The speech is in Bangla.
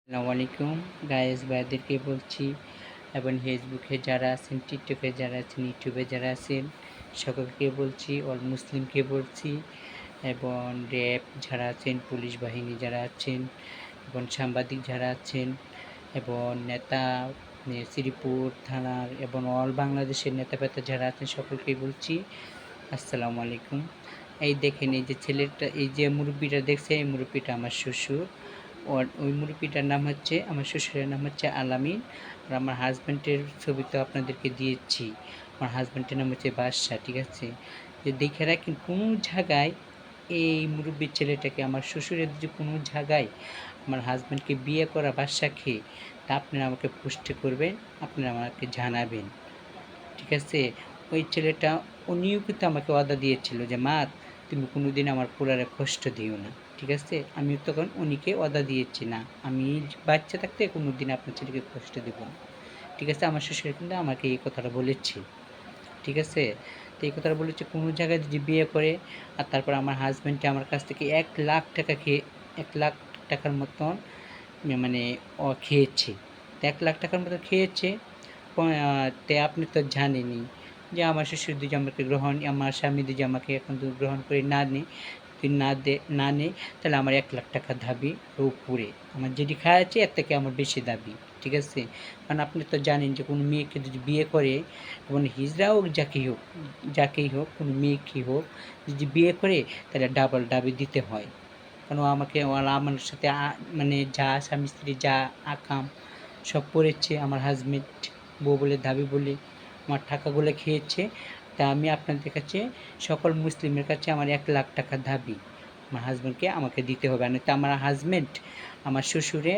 আসসালামু আলাইকুম গায়েস ভাইদেরকে বলছি এবং ফেসবুকে যারা আছেন, টিকটকে যারা আছেন, ইউটিউবে যারা আছেন সকলকে বলছি, অল মুসলিমকে বলছি এবং র্যাব যারা আছেন, পুলিশ বাহিনী যারা আছেন এবং সাংবাদিক যারা আছেন এবং নেতা শ্রীপুর থানার এবং অল বাংলাদেশের নেতা পেতা যারা আছেন সকলকেই বলছি আসসালামু আলাইকুম। এই দেখেন, এই যে ছেলেটা, এই যে মুরব্বিটা দেখছে, এই মুরব্বিটা আমার শ্বশুর। ওই মুরব্বিটার নাম হচ্ছে, আমার শ্বশুরের নাম হচ্ছে আলামিন। আর আমার হাজব্যান্ডের ছবি তো আপনাদেরকে দিয়েছি। আমার হাজব্যান্ডের নাম হচ্ছে বাদশা, ঠিক আছে? যে দেখে রাখেন কোনো জায়গায় এই মুরব্বির ছেলেটাকে, আমার শ্বশুরের যে কোনো জায়গায় আমার হাজব্যান্ডকে বিয়ে করা বাদশাকে, তা আপনারা আমাকে পোস্ট করবেন, আপনারা আমাকে জানাবেন, ঠিক আছে? ওই ছেলেটা, উনিও কিন্তু আমাকে ওয়াদা দিয়েছিল যে মা, তুমি কোনোদিন আমার পোলারে কষ্ট দিও না, ঠিক আছে? আমি তখন উনিকে ওয়াদা দিয়েছি না, আমি বাচ্চা থাকতে কোনোদিন আপনার ছেলেকে কষ্ট দেব না, ঠিক আছে? আমার শ্বশুর কিন্তু আমাকে এই কথাটা বলেছে, ঠিক আছে? তো এই কথাটা বলেছে, কোনো জায়গায় যদি বিয়ে করে আর তারপর আমার হাজব্যান্ডকে আমার কাছ থেকে 1,00,000 টাকা খেয়ে, 1,00,000 টাকার মতন মানে ও খেয়েছে। তো 1,00,000 টাকার মতো খেয়েছে। তে আপনি তো জানেনই যে আমার শ্বশুর যদি আমাকে আমার স্বামী যদি আমাকে এখন যদি গ্রহণ করে না নেয়, যদি না নেয়, তাহলে আমার 1,00,000 টাকা দাবি উপরে। আমার যেটি খাওয়াচ্ছে এর থেকে আমার বেশি দাবি, ঠিক আছে? কারণ আপনি তো জানেন যে কোনো মেয়েকে যদি বিয়ে করে, এবং হিজড়া হোক যাকেই হোক কোনো মেয়েকেই হোক, যদি বিয়ে করে তাহলে ডাবল দাবি দিতে হয়। কারণ আমার সাথে মানে যা স্বামী স্ত্রী যা আকাম সব করেছে, আমার হাজবেন্ড বউ বলে দাবি বলে আমার টাকাগুলো খেয়েছে। তা আমি আপনাদের কাছে, সকল মুসলিমের কাছে আমার 1,00,000 টাকা দাবি আমার হাজব্যান্ডকে আমাকে দিতে হবে, আর নয়তো আমার হাজব্যান্ড আমার শ্বশুরে